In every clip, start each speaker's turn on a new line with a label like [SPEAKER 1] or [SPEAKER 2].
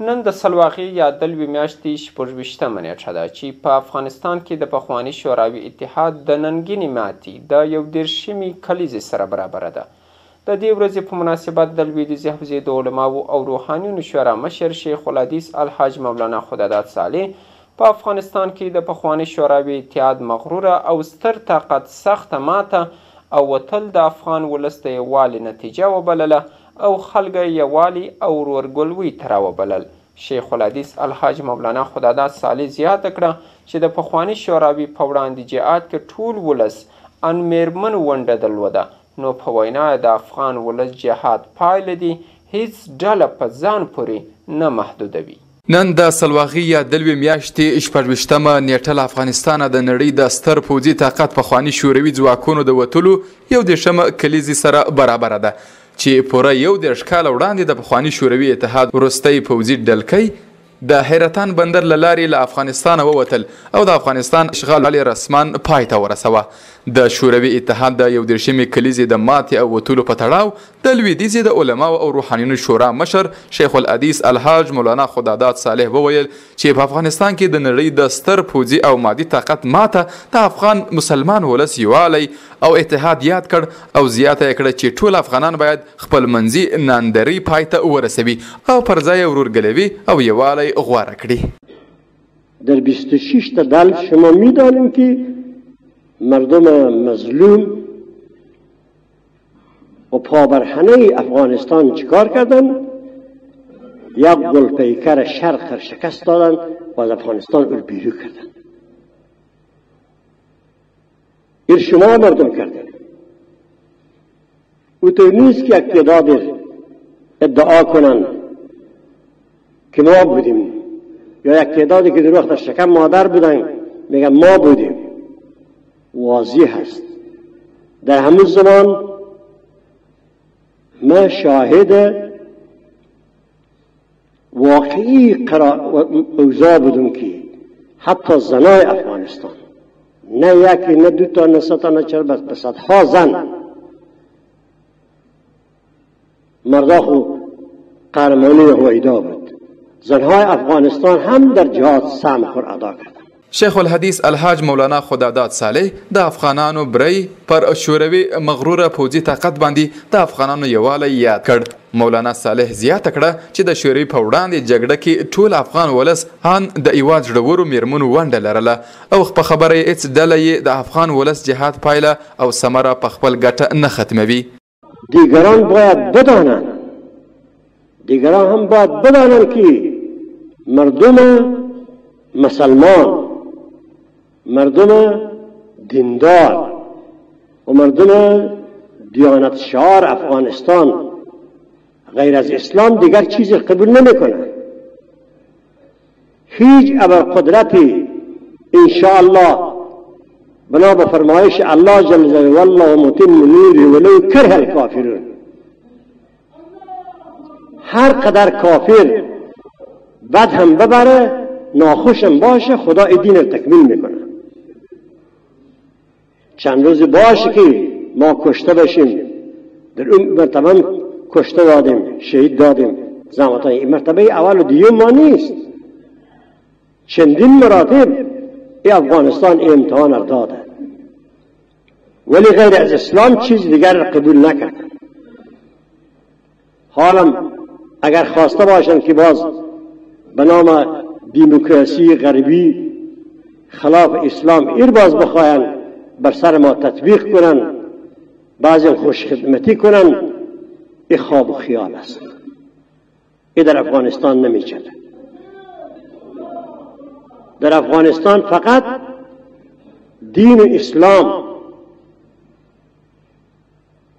[SPEAKER 1] نن د سلواغې یا دلوي میاشتې 26مه نیټه ده چې په افغانستان کې د پخواني شوروي اتحاد د ننګینې ماتې د 31مې کلیزې سره برابره ده. د دې ورځې په مناسبت د لویدیځې حوزې د علماو او روحانیونو شورا مشر شیخ الحدیث الحاج مولانا خداداد صالح په افغانستان کې د پخواني شوروي اتحاد مغروره او ستر طاقت سخته ماته او وتل د افغان ولس د یووالي نتیجه وبلله او خلک یووالي او ورورګلوي ته راوبلل. شیخ الحدیث الحاج مولانا خداداد صالح زیاته کړه چې د پخواني شوروي په وړاندې جهاد کې ټول ولس ان میرمن ونډه درلوده، نو په وینا د افغان ولس جهاد پایله دی هیڅ ډله په ځان پورې نه محدودوي.
[SPEAKER 2] نن د سلواغې یا دلوي میاشتې 26مه نیټه له افغانستانه د نړۍ د ستر پوځي طاقت پخواني شوروي ځواکونو د وتلو 31مه کلیزې سره برابره ده چې پوره 31 کاله وړاندې د پخواني شوروي اتحاد وروستی پوځي ډلکۍ د حیرتان بندر له لارې له افغانستانه ووتل او د افغانستان اشغال رسما پای ته ورسوه. د شوروي اتحاد د 31مې کلیزې د ماتې او وتلو په تړاو د لویدیځې د علماو او روحانیونو شورا مشر شیخ الحدیث الحاج مولانا خداداد صالح وویل چې په افغانستان کې د نړۍ د ستر پوځي او مادي طاقت ماته د افغان مسلمان ولس یووالی او اتحاد یاد کړ او زیاته یې کړه چې ټول افغانان باید خپل منځي ناندري پای ته ورسوي او پر ځای ورورګلوي او یووالی غوره کړي.
[SPEAKER 3] در 26 تا دل شما می‌دانیم که مردم مظلوم و پابرهنه افغانستان چیکار کردن؟ یک گلپیکر شرق شکست دادن و از افغانستان رو بیرون کردن. این شما مردم کردن. او تو نیست که یک تعداد ادعا کنن که ما بودیم یا یک تعدادی که در وقت شکم مادر بودن میگن ما بودیم. واضح است در همون زمان ما شاهد واقعی اوضاع بودم که حتی زنای افغانستان نه یکی نه دو تا نه سه تا نه چهار بس صدها زن مردا خو قهرمانی هویدا بود. زنهای افغانستان هم در جهاد سهم خور ادا کردند.
[SPEAKER 2] شیخ الحدیث الحاج مولانا خداداد صالح د افغانانو بری پر شوروي مغروره پوځي طاقت باندې د افغانانو یووالی یاد کړ. مولانا صالح زیاته کړه چې د شوروي په وړاندې جګړه کې ټول افغان ولس ان د ایواد زړورو میرمنو ونډه لرله او په خبره یې هېڅ ډله یې د افغان ولس جهاد پایله او ثمره په خپل ګټه نه ختموي.
[SPEAKER 3] دیگران باید بدانند، دیگران هم باید بدانند که مردم مسلمان، مردم دیندار و مردم دیانتشعار افغانستان غیر از اسلام دیگر چیزی قبول نمیکنند. هیچ ابرقدرتی انشاءالله بنا به فرمایش الله جل جلاله والله متم نوره ولو کره الکافرون، هر قدر کافر بد هم ببره ناخوشم باشه خدا این دین رو تکمیل میکنه. چند روز باشه که ما کشته بشیم، در اون مرتبه کشته دادیم، شهید دادیم زحمت های مرتبه اول و دیوم ما نیست، چندین مراتب ای افغانستان ای امتحان را داده ولی غیر از اسلام چیز دیگر را قبول نکرد. حالا اگر خواسته باشند که باز به نام دموکراسی غربی خلاف اسلام ایر باز بخواهند بر سر ما تطبیق کنند، بعضی خوشخدمتی کنند، این خواب و خیال است. این در افغانستان نمیچله. در افغانستان فقط دین اسلام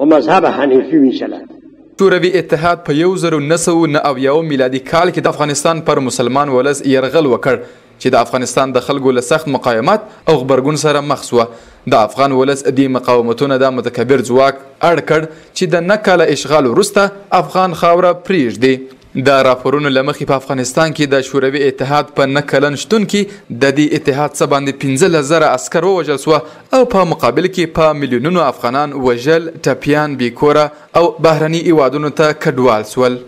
[SPEAKER 3] و مذهب حنیفی میچلد.
[SPEAKER 2] شوروي اتحاد په 1990 میلادي کال کې د افغانستان پر مسلمان ولس یرغل وکړ چې د افغانستان د خلکو له سخت مقاومت او غبرګون سره مخ شوه. د افغان ولس دې مقاومتونه د متکبر ځواک اړ کړ چې د نه کاله اشغال وروسته افغان خاوره پرېږدي. د راپورونو له مخې په افغانستان کې د شوروي اتحاد په نه کلن شتون کې د دې اتحاد څخه باندې 15,000 عسکر ووژل شوه او په مقابل کې په میلیونونو افغانان وژل، ټپیان، بېکوره او بهرني هیوادونو ته کډوال شول.